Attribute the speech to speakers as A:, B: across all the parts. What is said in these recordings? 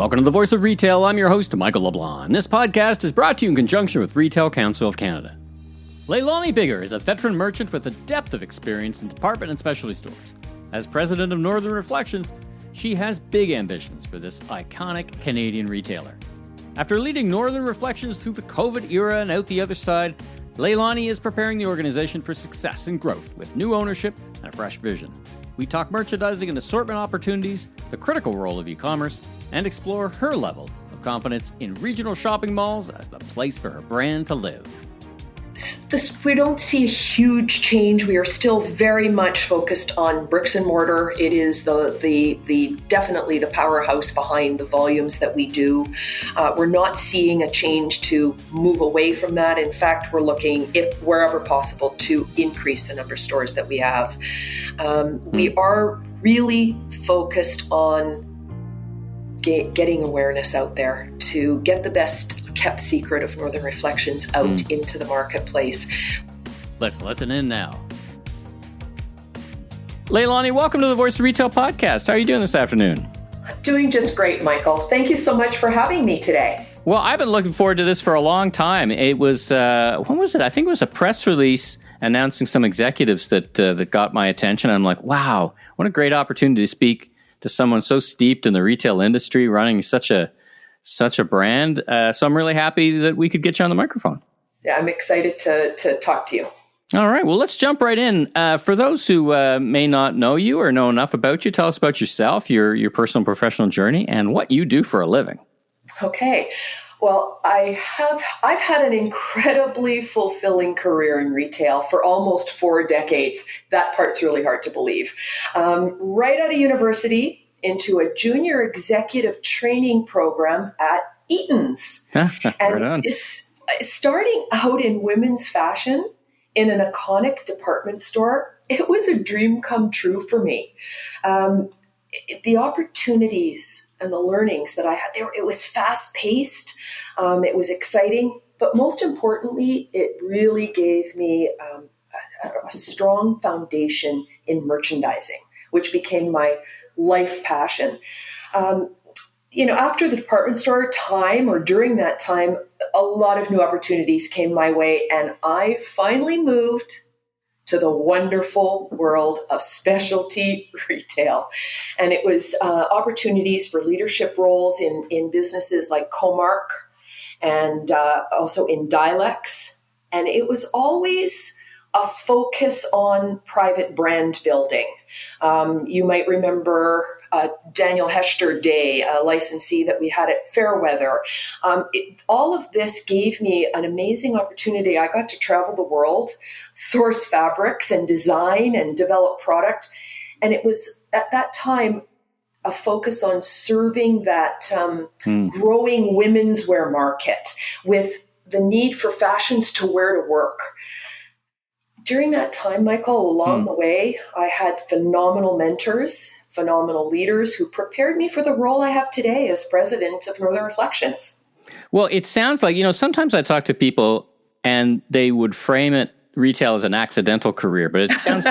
A: Welcome to the Voice of Retail. I'm your host, Michael LeBlanc. This podcast is brought to you in conjunction with Retail Council of Canada. Lalonnie Biggar is a veteran merchant with a depth of experience in department and specialty stores. As president of Northern Reflections, she has big ambitions for this iconic Canadian retailer. After leading Northern Reflections through the COVID era and out the other side, Lalonnie is preparing the organization for success and growth with new ownership and a fresh vision. We talk merchandising and assortment opportunities, the critical role of e-commerce, and explore her level of confidence in regional shopping malls as the place for her brand to live.
B: We don't see a huge change. We are still very much focused on bricks and mortar. It is the definitely the powerhouse behind the volumes that we do. We're not seeing a change to move away from that. In fact, we're looking, if wherever possible, to increase the number of stores that we have. We are really focused on getting awareness out there to get the best kept secret of Northern Reflections out into the marketplace.
A: Let's listen in now. Lalonnie, welcome to the Voice of Retail podcast. How are you doing this afternoon?
B: I'm doing just great, Michael. Thank you so much for having me today.
A: Well, I've been looking forward to this for a long time. It was, when was it? I think it was a press release announcing some executives that got my attention. I'm like, wow, what a great opportunity to speak to someone so steeped in the retail industry, running such a brand. So I'm really happy that we could get you on the microphone.
B: Yeah, I'm excited to talk to you.
A: All right. Well, let's jump right in. For those who may not know you or know enough about you, tell us about yourself, your personal and professional journey, and what you do for a living.
B: Okay. Well, I've had an incredibly fulfilling career in retail for almost 4 decades. That part's really hard to believe. Right out of university, into a junior executive training program at Eaton's. And starting out in women's fashion in an iconic department store, it was a dream come true for me. The opportunities and the learnings that I had there, it was fast-paced, it was exciting, but most importantly, it really gave me a strong foundation in merchandising, which became my life passion. After the department store time, or during that time, a lot of new opportunities came my way, and I finally moved to the wonderful world of specialty retail. And it was opportunities for leadership roles in businesses like Comark and also in Dylex. And it was always a focus on private brand building. You might remember Daniel Hester Day, a licensee that we had at Fairweather. All of this gave me an amazing opportunity. I got to travel the world, source fabrics and design and develop product. And it was at that time a focus on serving that growing women's wear market with the need for fashions to wear to work. During that time, Michael, along the way, I had phenomenal mentors, phenomenal leaders who prepared me for the role I have today as president of Northern Reflections.
A: Well, it sounds like, sometimes I talk to people and they would frame retail as an accidental career, but it sounds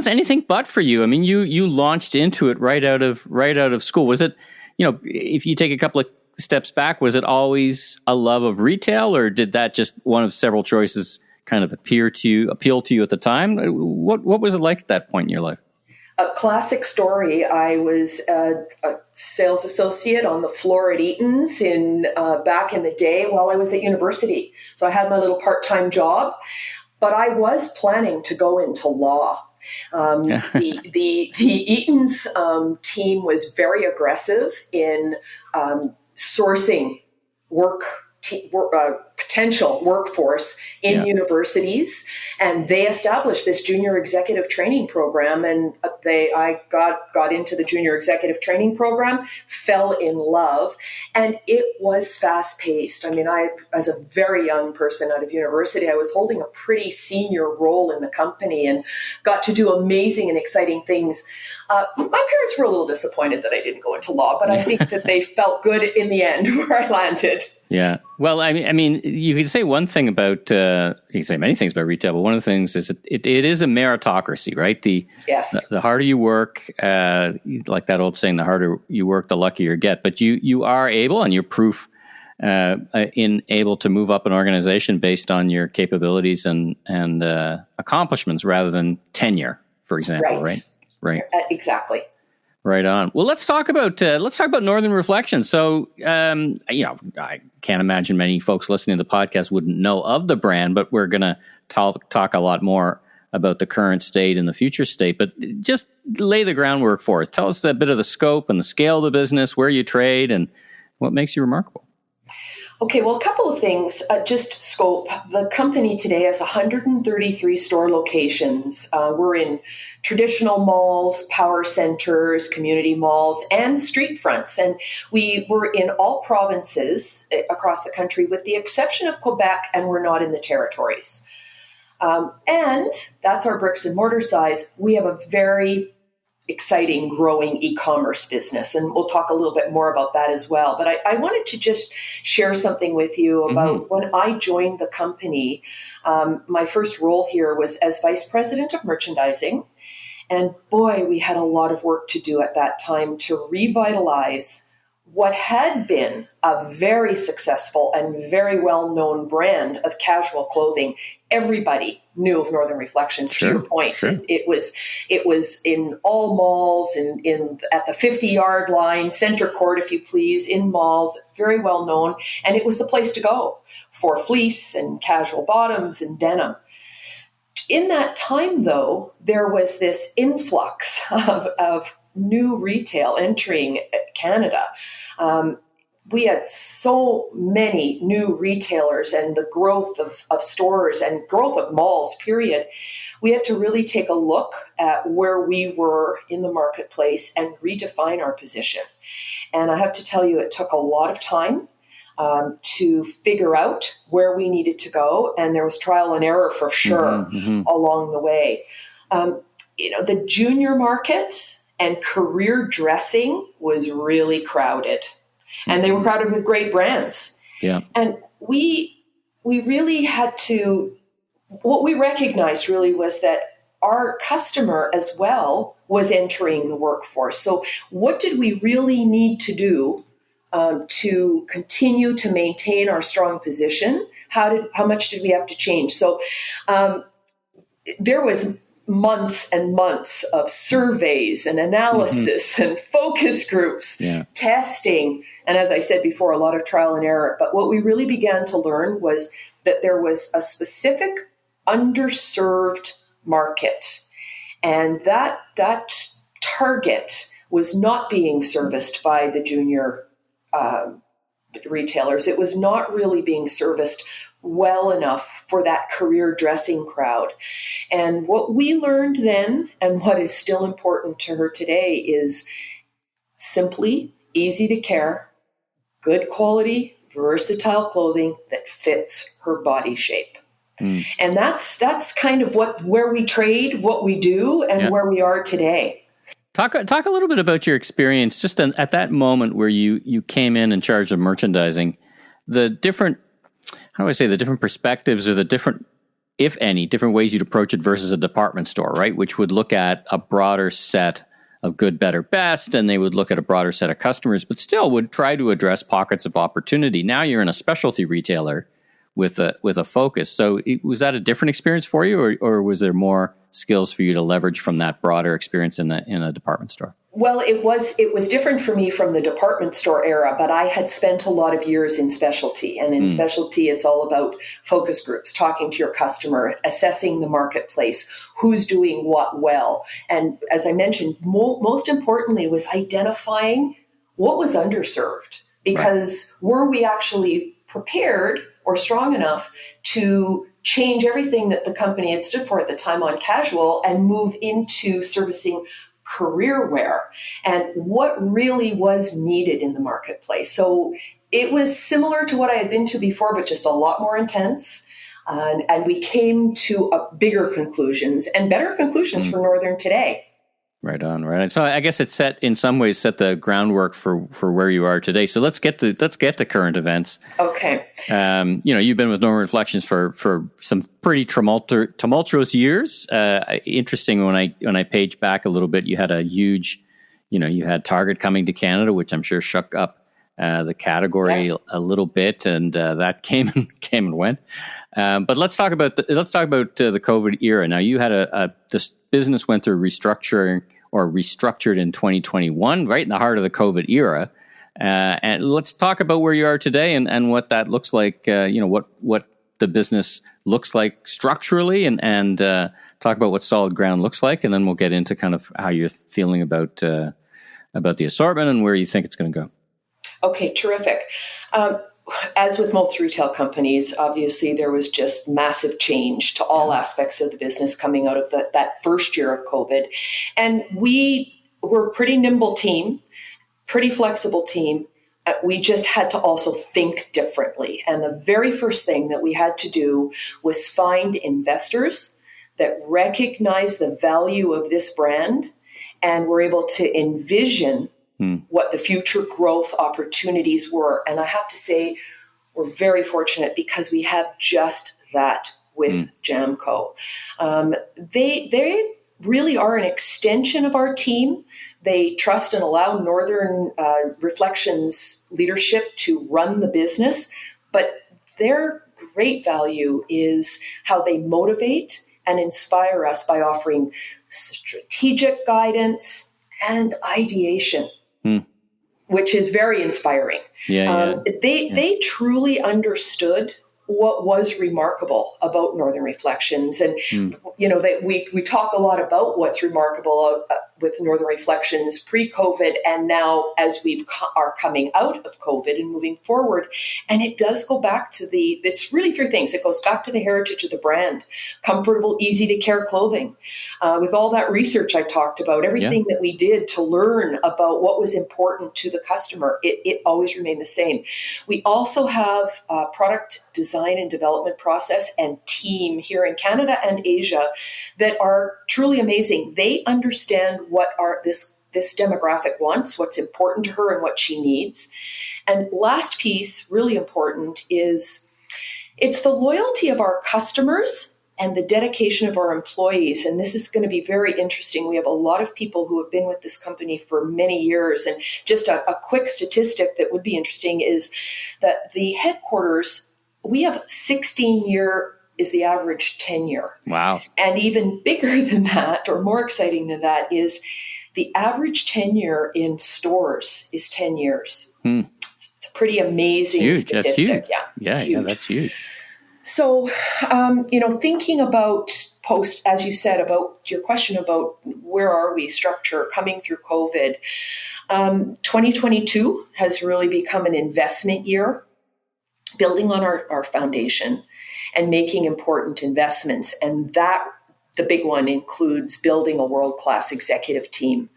A: anything but for you. I mean, you launched into it right out of school. Was it, if you take a couple of steps back, was it always a love of retail, or did that just one of several choices kind of appeal to you at the time? What was it like at that point in your life?
B: A classic story. I was a sales associate on the floor at Eaton's back in the day while I was at university. So I had my little part-time job, but I was planning to go into law. The Eaton's team was very aggressive in sourcing potential workforce in universities, and they established this junior executive training program. And I got into the junior executive training program, fell in love, and it was fast paced. I mean, as a very young person out of university, I was holding a pretty senior role in the company and got to do amazing and exciting things. My parents were a little disappointed that I didn't go into law, but I think that they felt good in the end where I landed.
A: Yeah. Well, I mean, you can say one thing about, you can say many things about retail, but one of the things is it is a meritocracy, right?
B: Yes.
A: The harder you work, like that old saying, the harder you work, the luckier you get. But you are able, and you're proof able to move up an organization based on your capabilities and accomplishments rather than tenure, for example, right? Right.
B: Exactly.
A: Right on. Well, let's talk about Northern Reflections. So, I can't imagine many folks listening to the podcast wouldn't know of the brand, but we're going to talk a lot more about the current state and the future state. But just lay the groundwork for us. Tell us a bit of the scope and the scale of the business, where you trade, and what makes you remarkable.
B: Okay, well, a couple of things. Just scope. The company today has 133 store locations. We're in traditional malls, power centers, community malls, and street fronts. And we were in all provinces across the country, with the exception of Quebec, and we're not in the territories. And that's our bricks and mortar size. We have a very exciting, growing e-commerce business. And we'll talk a little bit more about that as well. But I wanted to just share something with you about when I joined the company. My first role here was as Vice President of Merchandising. And boy, we had a lot of work to do at that time to revitalize what had been a very successful and very well-known brand of casual clothing. Everybody knew of Northern Reflections. Sure, to your point, sure. It was in all malls, in at the 50-yard line, center court, if you please, in malls, very well known, and it was the place to go for fleece and casual bottoms and denim. In that time, though, there was this influx of new retail entering Canada. We had so many new retailers, and the growth of stores and growth of malls, period. We had to really take a look at where we were in the marketplace and redefine our position. And I have to tell you, it took a lot of time to figure out where we needed to go. And there was trial and error for sure along the way. The junior market and career dressing was really crowded. And they were crowded with great brands. Yeah. And we really had to, what we recognized really was that our customer as well was entering the workforce. So what did we really need to do to continue to maintain our strong position? How much did we have to change? So there was months and months of surveys and analysis and focus groups, testing. And as I said before, a lot of trial and error. But what we really began to learn was that there was a specific underserved market. And that target was not being serviced by the junior retailers. It was not really being serviced well enough for that career dressing crowd. And what we learned then, and what is still important to her today, is simply easy to care, good quality, versatile clothing that fits her body shape. And that's kind of where we trade, what we do, and where we are today.
A: Talk a little bit about your experience just at that moment where you came in charge of merchandising, the different perspectives, or the different, if any, different ways you'd approach it versus a department store, right? Which would look at a broader set of good, better, best, and they would look at a broader set of customers, but still would try to address pockets of opportunity. Now you're in a specialty retailer with a focus. So was that a different experience for you, or was there more skills for you to leverage from that broader experience in a department store?
B: Well, it was different for me from the department store era, but I had spent a lot of years in specialty. And in specialty, it's all about focus groups, talking to your customer, assessing the marketplace, who's doing what well. And as I mentioned, most importantly was identifying what was underserved, because were we actually prepared or strong enough to change everything that the company had stood for at the time on casual and move into servicing career wear, and what really was needed in the marketplace. So it was similar to what I had been to before, but just a lot more intense. And we came to bigger conclusions and better conclusions for Northern today.
A: Right on, right on. So I guess it in some ways set the groundwork for where you are today. So let's get to current events.
B: Okay.
A: You've been with Northern Reflections for some pretty tumultuous years. Interesting, when I page back a little bit, you had a huge, you had Target coming to Canada, which I'm sure shook up the category a little bit, and that came and went. But let's talk about the COVID era. Now, you had this business went through restructured in 2021, right in the heart of the COVID era. And let's talk about where you are today and what that looks like. What the business looks like structurally, and talk about what solid ground looks like, and then we'll get into kind of how you're feeling about the assortment and where you think it's going to go.
B: Okay, terrific. As with most retail companies, obviously there was just massive change to all aspects of the business coming out of that first year of COVID. And we were a pretty nimble team, pretty flexible team. We just had to also think differently. And the very first thing that we had to do was find investors that recognize the value of this brand and were able to envision what the future growth opportunities were. And I have to say, we're very fortunate because we have just that with Jamco. They really are an extension of our team. They trust and allow Northern Reflections leadership to run the business, but their great value is how they motivate and inspire us by offering strategic guidance and ideation, which is very inspiring. They truly understood what was remarkable about Northern Reflections. And, we talk a lot about what's remarkable with Northern Reflections pre-COVID and now as we are coming out of COVID and moving forward. And it does go back to it's really three things. It goes back to the heritage of the brand, comfortable, easy to care clothing. With all that research I talked about, everything that we did to learn about what was important to the customer, it always remained the same. We also have a product design and development process and team here in Canada and Asia that are truly amazing. They understand what this demographic wants, what's important to her and what she needs. And last piece, really important, is it's the loyalty of our customers and the dedication of our employees. And this is going to be very interesting. We have a lot of people who have been with this company for many years. And just a quick statistic that would be interesting is that the headquarters, we have 16-year is the average tenure.
A: Wow. And
B: even bigger than that, or more exciting than that, is the average tenure in stores is 10 years. It's a pretty amazing statistic.
A: That's huge.
B: Yeah,
A: that's huge.
B: So, thinking about as you said, about your question about where are we structure coming through COVID, 2022 has really become an investment year, building on our foundation and making important investments. And that, the big one, includes building a world-class executive team.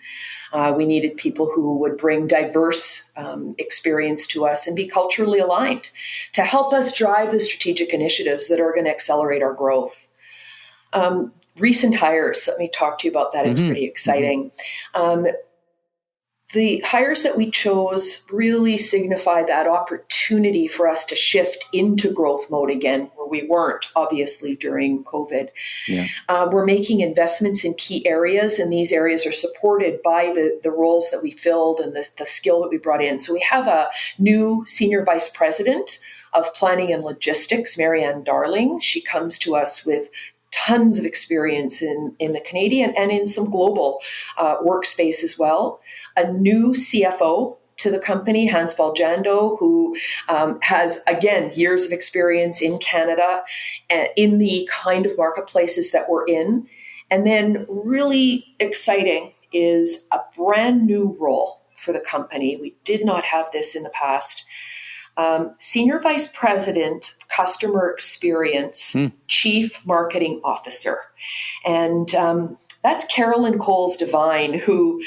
B: We needed people who would bring diverse experience to us and be culturally aligned to help us drive the strategic initiatives that are going to accelerate our growth. Recent hires, let me talk to you about that. It's pretty exciting. The hires that we chose really signify that opportunity for us to shift into growth mode again, where we weren't, obviously, during COVID. We're making investments in key areas, and these areas are supported by the roles that we filled and the skill that we brought in. So we have a new Senior Vice President of Planning and Logistics, Marianne Darling. She comes to us with tons of experience in the Canadian and in some global workspace as well. A new CFO to the company, Hans Baljando, who has, again, years of experience in Canada in the kind of marketplaces that we're in. And then really exciting is a brand new role for the company. We did not have this in the past. Senior Vice President, Customer Experience, Chief Marketing Officer. And that's Carolyn Coles-Devine, who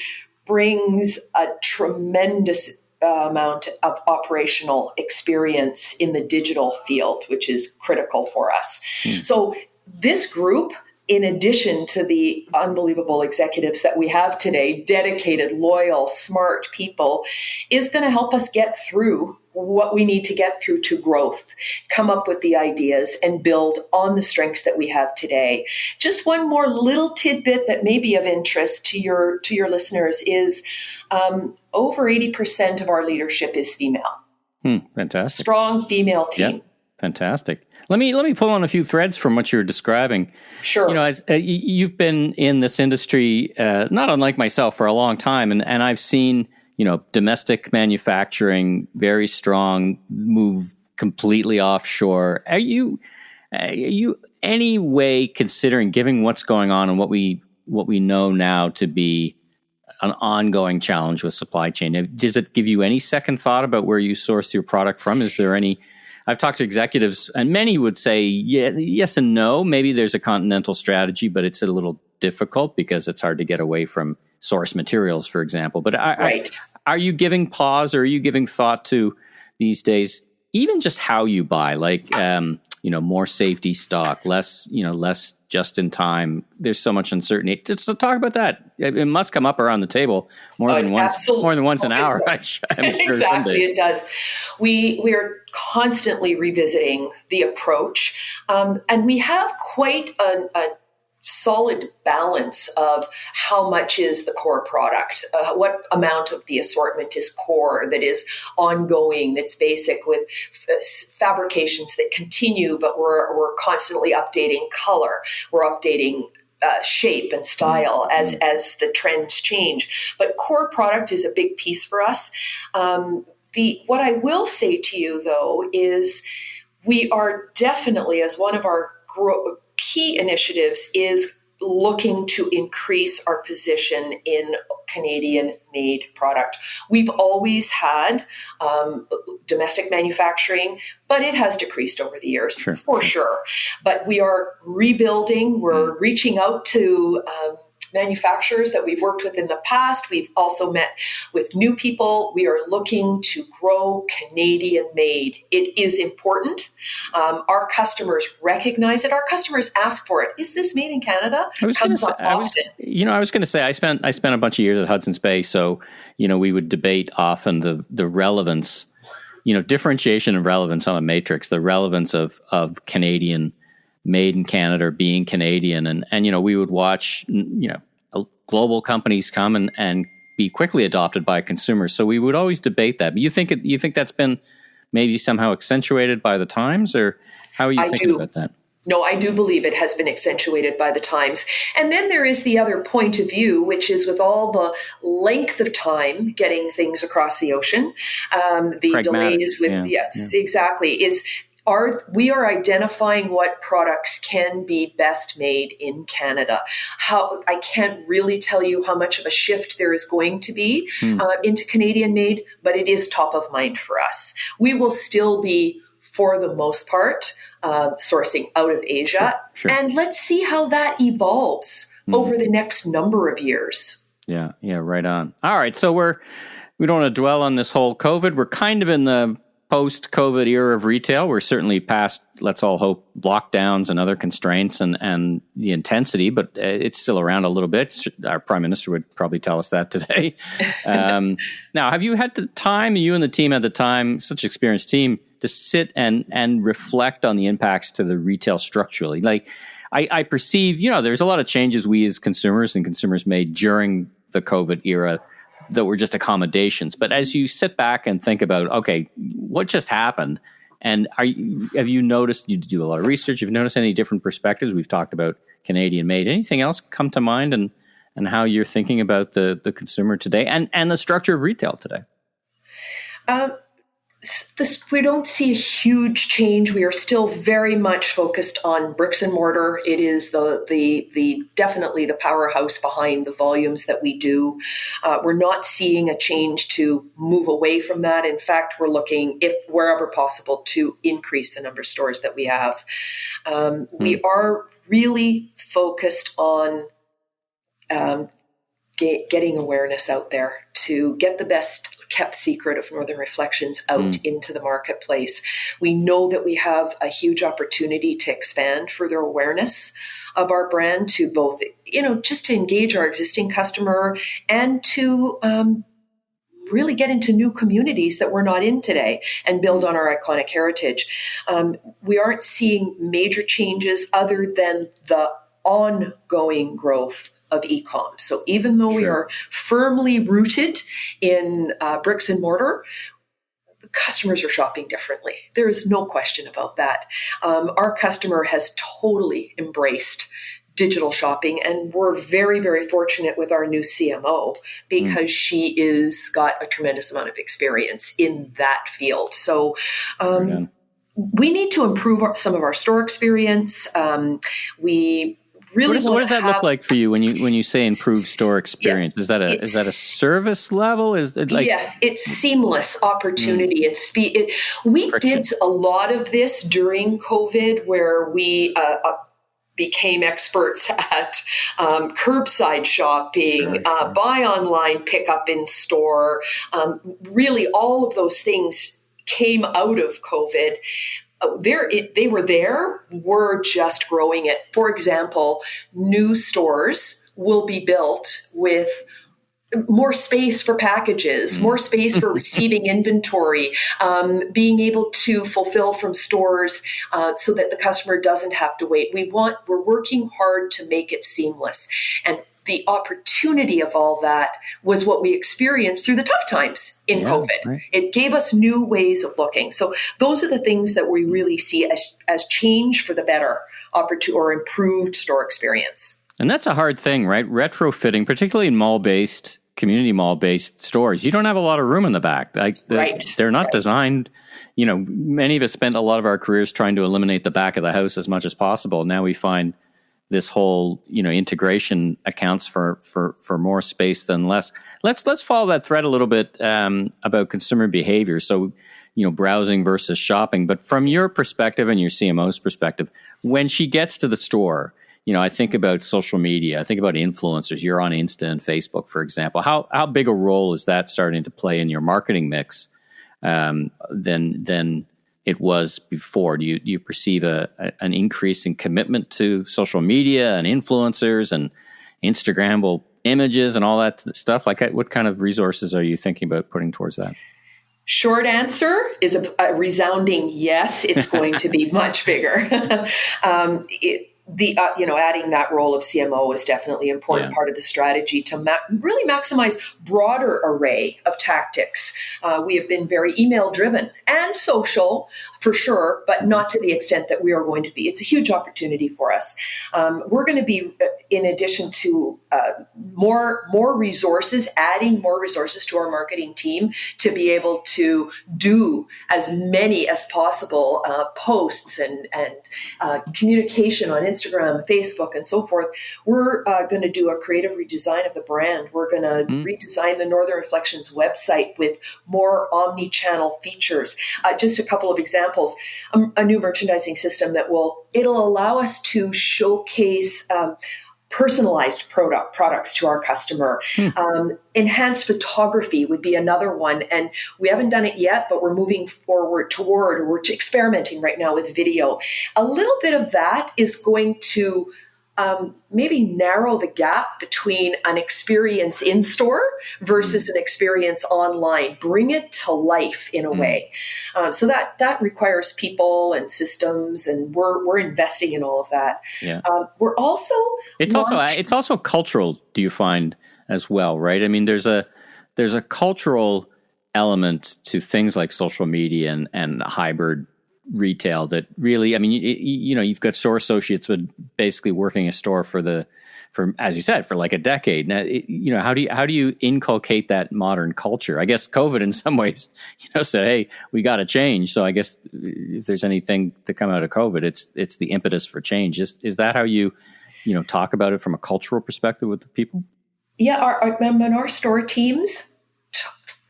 B: brings a tremendous amount of operational experience in the digital field, which is critical for us. So this group in addition to the unbelievable executives that we have today, dedicated, loyal, smart people, is going to help us get through what we need to get through to growth, come up with the ideas, and build on the strengths that we have today. Just one more little tidbit that may be of interest to your listeners is over 80% of our leadership is female.
A: Fantastic.
B: Strong female team.
A: Yep. Fantastic. Let me pull on a few threads from what you're describing.
B: Sure.
A: You've been in this industry, not unlike myself, for a long time, and I've seen, domestic manufacturing very strong, move completely offshore. Are you any way considering, given what's going on and what we know now to be an ongoing challenge with supply chain? Does it give you any second thought about where you source your product from? Is there any? I've talked to executives, and many would say yes and no. Maybe there's a continental strategy, but it's a little difficult because it's hard to get away from source materials, for example. But are you giving pause, or are you giving thought to these days, even just how you buy, like more safety stock, less just in time? There's so much uncertainty. Just to talk about that, it must come up around the table more than once an hour. I'm sure
B: exactly, it does. We are constantly revisiting the approach, and we have quite a solid balance of how much is the core product, what amount of the assortment is core, that is ongoing, that's basic, with fabrications that continue, but we're constantly updating color, we're updating shape and style as the trends change. But core product is a big piece for us. What I will say to you, though, is we are definitely, as one of our key initiatives, is looking to increase our position in Canadian-made product. We've always had domestic manufacturing, but it has decreased over the years, for sure. But we are rebuilding. We're reaching out to manufacturers that we've worked with in the past. We've also met with new people. We are looking to grow Canadian made. It is important. Our customers recognize it. Our customers ask for it. Is this made in Canada?
A: I was going to say, I spent a bunch of years at Hudson's Bay. So, we would debate often the relevance, differentiation and relevance on a matrix, the relevance of Canadian made in Canada, being Canadian, and we would watch global companies come and be quickly adopted by consumers. So we would always debate that. But you think that's been maybe somehow accentuated by the times, or how are you thinking about that?
B: No, I do believe it has been accentuated by the times. And then there is the other point of view, which is with all the length of time getting things across the ocean, the
A: pragmatic
B: delays with exactly is. We are identifying what products can be best made in Canada. I can't really tell you how much of a shift there is going to be into Canadian made, but it is top of mind for us. We will still be, for the most part, sourcing out of Asia.
A: Sure.
B: And let's see how that evolves over the next number of years.
A: Yeah, right on. All right, so we don't want to dwell on this whole COVID. We're kind of in the post-COVID era of retail. We're certainly past, let's all hope, lockdowns and other constraints and the intensity, but it's still around a little bit. Our Prime Minister would probably tell us that today. Now, have you had the time, you and the team at the time, such an experienced team, to sit and reflect on the impacts to the retail structurally? Like, I perceive, there's a lot of changes we as consumers and consumers made during the COVID era that were just accommodations. But as you sit back and think about, okay, what just happened? And have you noticed, you do a lot of research, have you noticed any different perspectives? We've talked about Canadian made. Anything else come to mind and how you're thinking about the consumer today and the structure of retail today?
B: We don't see a huge change. We are still very much focused on bricks and mortar. It is the definitely the powerhouse behind the volumes that we do. We're not seeing a change to move away from that. In fact, we're looking, if wherever possible, to increase the number of stores that we have. We are really focused on getting awareness out there to get the best kept secret of Northern Reflections out into the marketplace. We know that we have a huge opportunity to expand further awareness of our brand to both, just to engage our existing customer and to really get into new communities that we're not in today and build on our iconic heritage. We aren't seeing major changes other than the ongoing growth of e-com. So even though we are firmly rooted in bricks and mortar, customers are shopping differently. There is no question about that. Our customer has totally embraced digital shopping, and we're very, very fortunate with our new CMO because she is got a tremendous amount of experience in that field. So we need to improve some of our store experience. We really
A: what does that look like for you when you say improved store experience? Is that a service level? Is it like
B: it's seamless opportunity. It's speed. We friction. Did a lot of this during COVID, where we became experts at curbside shopping, buy online, pick up in store. Really, all of those things came out of COVID. They were there. We're just growing it. For example, new stores will be built with more space for packages, more space for receiving inventory, being able to fulfill from stores so that the customer doesn't have to wait. We're working hard to make it seamless. And the opportunity of all that was what we experienced through the tough times in COVID. Right. It gave us new ways of looking. So those are the things that we really see as change for the better or improved store experience.
A: And that's a hard thing, right? Retrofitting, particularly in community mall-based stores, you don't have a lot of room in the back. They're not designed. Many of us spent a lot of our careers trying to eliminate the back of the house as much as possible. Now we find this whole, integration accounts for more space than less. Let's follow that thread a little bit about consumer behavior. So, browsing versus shopping. But from your perspective and your CMO's perspective, when she gets to the store, I think about social media. I think about influencers. You're on Insta and Facebook, for example. How big a role is that starting to play in your marketing mix than it was before? Do you perceive an increase in commitment to social media and influencers and Instagrammable images and all that stuff? Like, what kind of resources are you thinking about putting towards that?
B: Short answer is a resounding yes. It's going to be much bigger. Adding that role of CMO is definitely an important part of the strategy to really maximize broader array of tactics. We have been very email driven and social for sure, but not to the extent that we are going to be. It's a huge opportunity for us. We're going to be, in addition to more resources, adding more resources to our marketing team to be able to do as many as possible posts and communication on Instagram, Facebook, and so forth. We're going to do a creative redesign of the brand. We're going to redesign the Northern Reflections website with more omni-channel features. Just a couple of examples. A new merchandising system it'll allow us to showcase personalized products to our customer. Enhanced photography would be another one. And we haven't done it yet, but we're moving forward we're experimenting right now with video. A little bit of that is going to maybe narrow the gap between an experience in store versus an experience online. Bring it to life in a way. So that requires people and systems, and we're investing in all of that. Yeah. We're also
A: it's also cultural. Do you find as well, right? I mean, there's a cultural element to things like social media and hybrid retail that really, I mean, you've got store associates with basically working a store for as you said, for like a decade. Now, how do you inculcate that modern culture? I guess COVID in some ways, said, hey, we got to change. So I guess if there's anything to come out of COVID, it's the impetus for change. Is that how you talk about it from a cultural perspective with the people?
B: Yeah, our store teams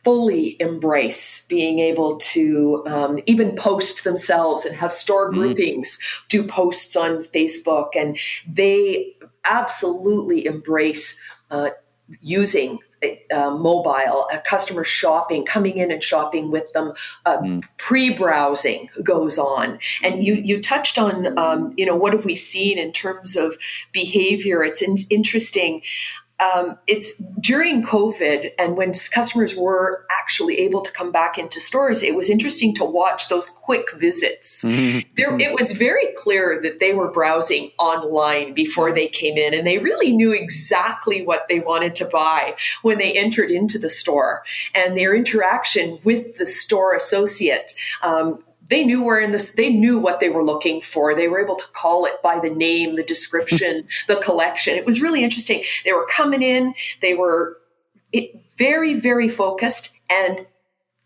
B: fully embrace being able to even post themselves and have store groupings, do posts on Facebook, and they absolutely embrace using mobile, customer shopping, coming in and shopping with them, pre-browsing goes on. And you touched on, what have we seen in terms of behavior? It's interesting. It's during COVID, and when customers were actually able to come back into stores, it was interesting to watch those quick visits. It was very clear that they were browsing online before they came in, and they really knew exactly what they wanted to buy when they entered into the store. And their interaction with the store associate, they knew they knew what they were looking for. They were able to call it by the name, the description, the collection. It was really interesting. They were coming in. They were very, very focused. And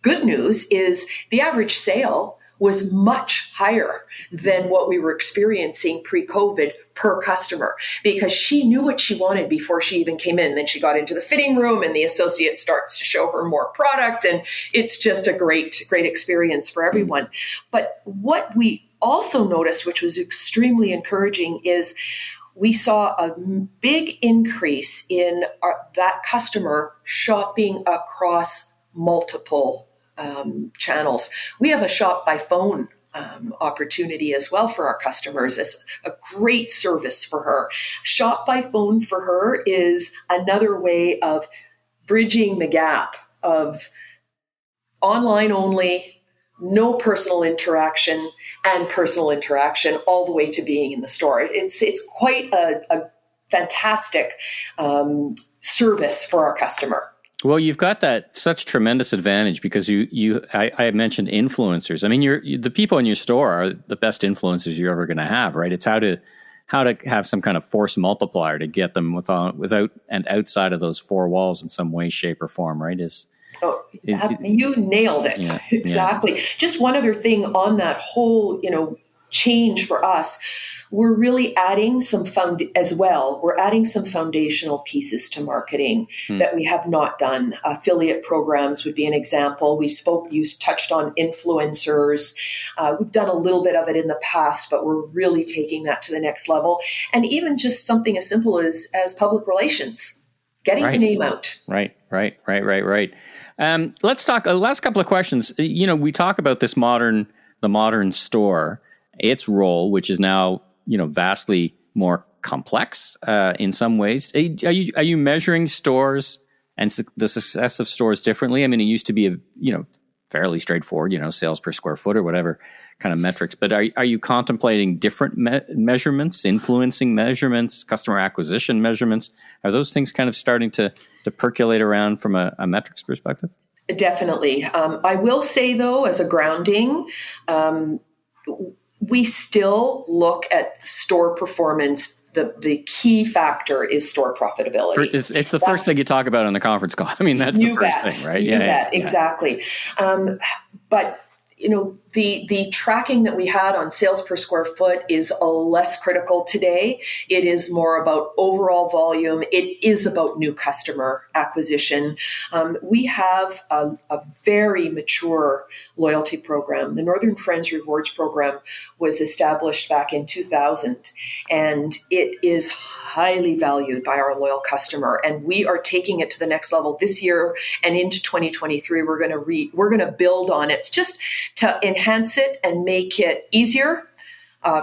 B: good news is the average sale was much higher than what we were experiencing pre-COVID per customer, because she knew what she wanted before she even came in. Then she got into the fitting room, and the associate starts to show her more product, and it's just a great experience for everyone. But what we also noticed, which was extremely encouraging, is we saw a big increase in that customer shopping across multiple channels. We have a shop by phone opportunity as well for our customers as a great service for her. Shop by phone for her is another way of bridging the gap of online only, no personal interaction, and personal interaction all the way to being in the store. It's quite a fantastic service for our customer.
A: Well, you've got that such tremendous advantage because I mentioned influencers. I mean, the people in your store are the best influencers you're ever going to have, right? It's how to have some kind of force multiplier to get them without and outside of those four walls in some way, shape, or form, right?
B: You nailed it. Yeah, exactly. Yeah. Just one other thing on that whole, change for us. We're really adding some We're adding some foundational pieces to marketing that we have not done. Affiliate programs would be an example. You touched on influencers. We've done a little bit of it in the past, but we're really taking that to the next level. And even just something as simple as public relations, getting the name out. Right.
A: Let's talk. Last couple of questions. We talk about the modern store, its role, which is now vastly more complex in some ways. Are you measuring stores and the success of stores differently? I mean, it used to be fairly straightforward, sales per square foot or whatever kind of metrics. But are you contemplating different measurements, influencing measurements, customer acquisition measurements? Are those things kind of starting to percolate around from a metrics perspective?
B: Definitely. I will say, though, as a grounding, we still look at store performance. The key factor is store profitability.
A: It's the first thing you talk about on the conference call. I mean, that's the first thing, right?
B: You bet. Exactly. But the tracking that we had on sales per square foot is less critical today. It is more about overall volume. It is about new customer acquisition. We have a very mature loyalty program. The Northern Friends Rewards program was established back in 2000, and it is highly valued by our loyal customer, and we are taking it to the next level this year and into 2023. We're going to build on it just to enhance it and make it easier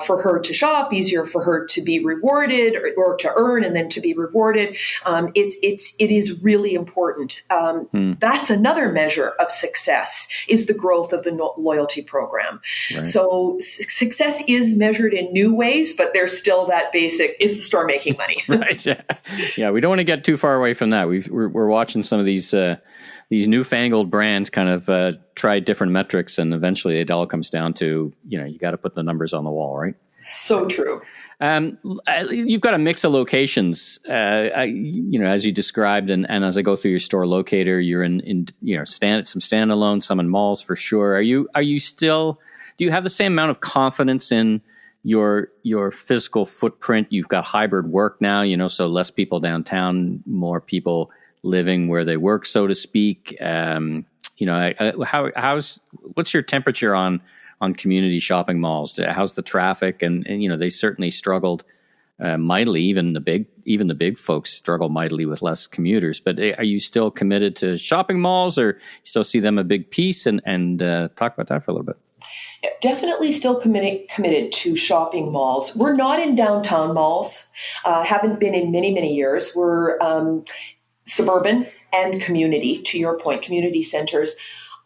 B: for her to shop, easier for her to be rewarded or to earn and then to be rewarded. It is really important. That's another measure of success is the growth of the loyalty program. Right. So success is measured in new ways, but there's still that basic, is the store making money?
A: Right. Yeah. We don't want to get too far away from that. We're watching some of these newfangled brands kind of try different metrics, and eventually it all comes down to, you got to put the numbers on the wall, right?
B: So true.
A: You've got a mix of locations, as you described, and as I go through your store locator, you're in some standalone, some in malls for sure. Do you have the same amount of confidence in your physical footprint? You've got hybrid work now, so less people downtown, more people living where they work, so to speak. What's your temperature on community shopping malls? How's the traffic? And they certainly struggled mightily, even the even the big folks struggle mightily with less commuters. But are you still committed to shopping malls, or you still see them a big piece? And talk about that for a little bit.
B: Definitely still committed to shopping malls. We're not in downtown malls, haven't been in many, many years. We're suburban and community, to your point, community centers.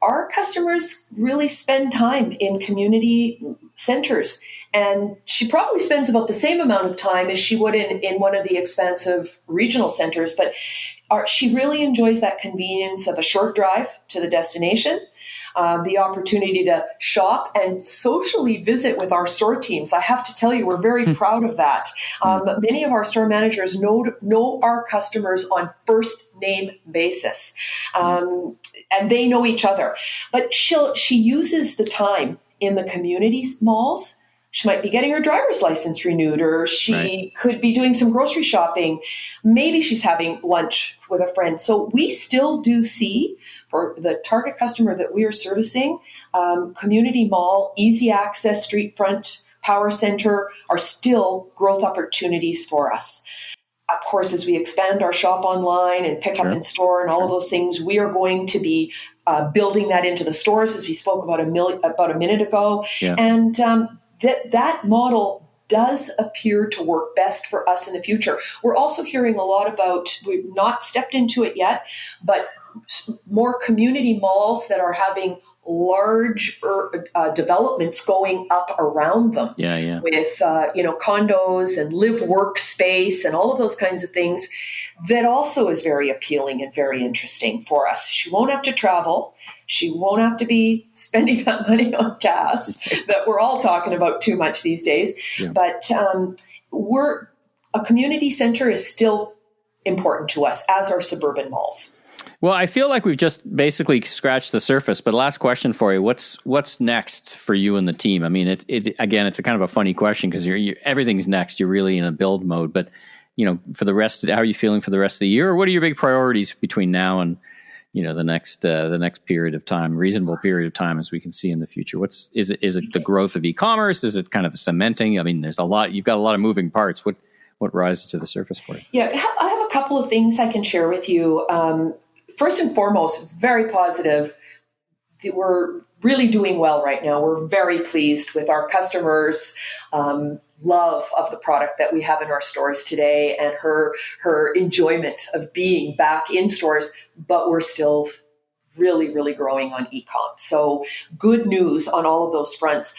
B: Our customers really spend time in community centers, and she probably spends about the same amount of time as she would in one of the expansive regional centers, but she really enjoys that convenience of a short drive to the destination, the opportunity to shop and socially visit with our store teams. I have to tell you, we're very proud of that. Many of our store managers know our customers on first name basis, and they know each other. But she uses the time in the community malls. She might be getting her driver's license renewed, or she could be doing some grocery shopping. Maybe she's having lunch with a friend. So we still do see, for the target customer that we are servicing, community mall, easy access, street front, power center are still growth opportunities for us. Of course, as we expand our shop online and pick up in store and all of those things, we are going to be building that into the stores, as we spoke about a minute ago. Yeah. And that model does appear to work best for us in the future. We're also hearing a lot about, we've not stepped into it yet, but more community malls that are having large developments going up around them with condos and live workspace and all of those kinds of things. That also is very appealing and very interesting for us. She won't have to travel. She won't have to be spending that money on gas that we're all talking about too much these days. Yeah. But a community center is still important to us, as are suburban malls.
A: Well, I feel like we've just basically scratched the surface. But last question for you: what's next for you and the team? I mean, it's a kind of a funny question because you're everything's next. You're really in a build mode. But for the rest, how are you feeling for the rest of the year? Or what are your big priorities between now and the next period of time, reasonable period of time, as we can see in the future? Is it the growth of e-commerce? Is it kind of the cementing? I mean, there's a lot. You've got a lot of moving parts. What rises to the surface for you?
B: Yeah, I have a couple of things I can share with you. First and foremost, very positive. We're really doing well right now. We're very pleased with our customers' love of the product that we have in our stores today and her enjoyment of being back in stores, but we're still really, really growing on e-com. So good news on all of those fronts.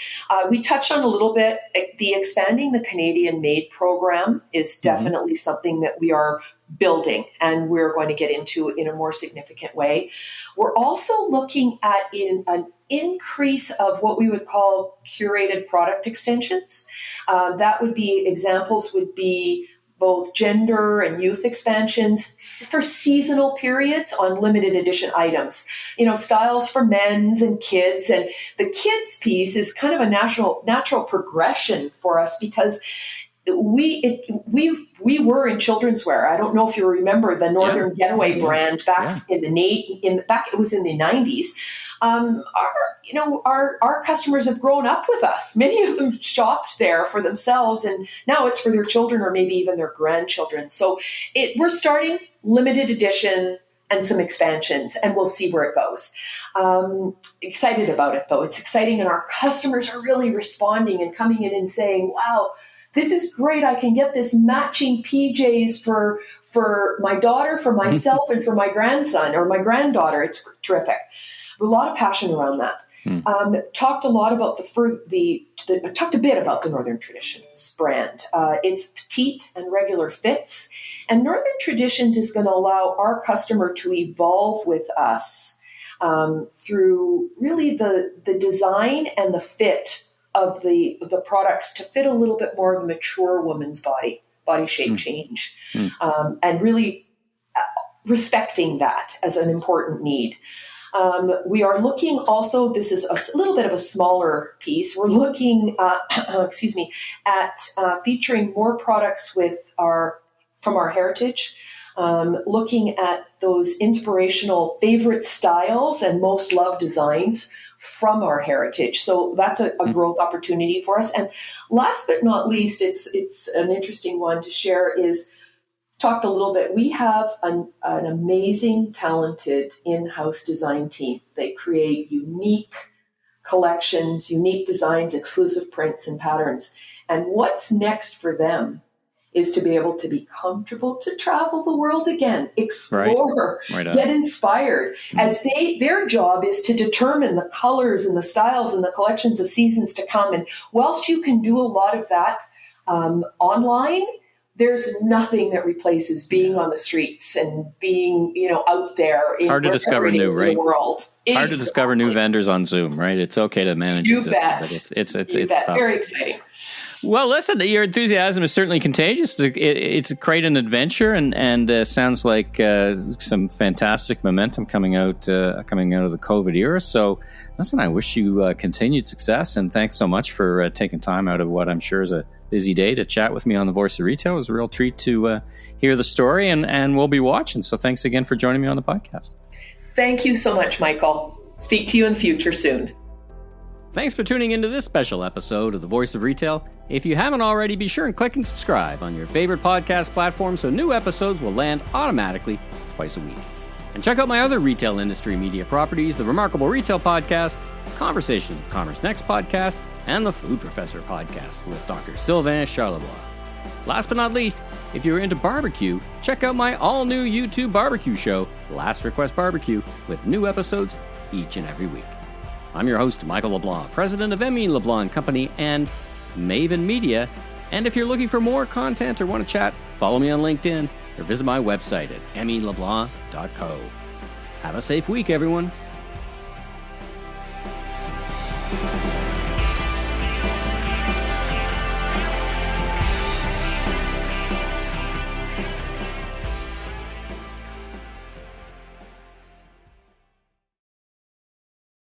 B: We touched on a little bit, the expanding the Canadian Made program is definitely something that we are building and we're going to get into in a more significant way. We're also looking at an increase of what we would call curated product extensions. Examples would be both gender and youth expansions for seasonal periods on limited edition items. Styles for men's and kids. And the kids piece is kind of a natural progression for us because we were in children's wear. I don't know if you remember the Northern Getaway brand back it was in the 90s. Our customers have grown up with us. Many of them shopped there for themselves, and now it's for their children or maybe even their grandchildren. So we're starting limited edition and some expansions, and we'll see where it goes. Excited about it, though. It's exciting, and our customers are really responding and coming in and saying, wow, this is great. I can get this matching PJs for my daughter, for myself, and for my grandson or my granddaughter. It's terrific. A lot of passion around that. Talked a lot about talked a bit about the Northern Traditions brand. It's petite and regular fits, and Northern Traditions is going to allow our customer to evolve with us through really the design and the fit of the products to fit a little bit more of a mature woman's body shape change, and really respecting that as an important need. We are looking also, this is a little bit of a smaller piece. We're looking, at featuring more products from our heritage, looking at those inspirational favorite styles and most loved designs from our heritage. So that's a growth opportunity for us. And last but not least, it's an interesting one to share is talked a little bit. We have an amazing, talented in-house design team. They create unique collections, unique designs, exclusive prints and patterns. And what's next for them is to be able to be comfortable to travel the world again, explore, get inspired. As their job is to determine the colors and the styles and the collections of seasons to come. And whilst you can do a lot of that online, there's nothing that replaces being on the streets and being, out there in
A: hard to discover new, right?
B: The world.
A: Hard to discover new vendors on Zoom, right? It's okay to manage.
B: You bet.
A: But it's tough.
B: Very exciting.
A: Well, listen, your enthusiasm is certainly contagious. It's quite an adventure, and sounds like some fantastic momentum coming out of the COVID era. So, listen, I wish you continued success, and thanks so much for taking time out of what I'm sure is a busy day to chat with me on the Voice of Retail. It was a real treat to hear the story, and we'll be watching. So, thanks again for joining me on the podcast.
B: Thank you so much, Michael. Speak to you in the future soon.
A: Thanks for tuning into this special episode of The Voice of Retail. If you haven't already, be sure and click and subscribe on your favorite podcast platform so new episodes will land automatically twice a week. And check out my other retail industry media properties, the Remarkable Retail Podcast, Conversations with Commerce Next Podcast, and the Food Professor Podcast with Dr. Sylvain Charlebois. Last but not least, if you're into barbecue, check out my all-new YouTube barbecue show, Last Request Barbecue, with new episodes each and every week. I'm your host, Michael LeBlanc, president of T Eaton Company and Maven Media. And if you're looking for more content or want to chat, follow me on LinkedIn or visit my website at meleblanc.co. Have a safe week, everyone.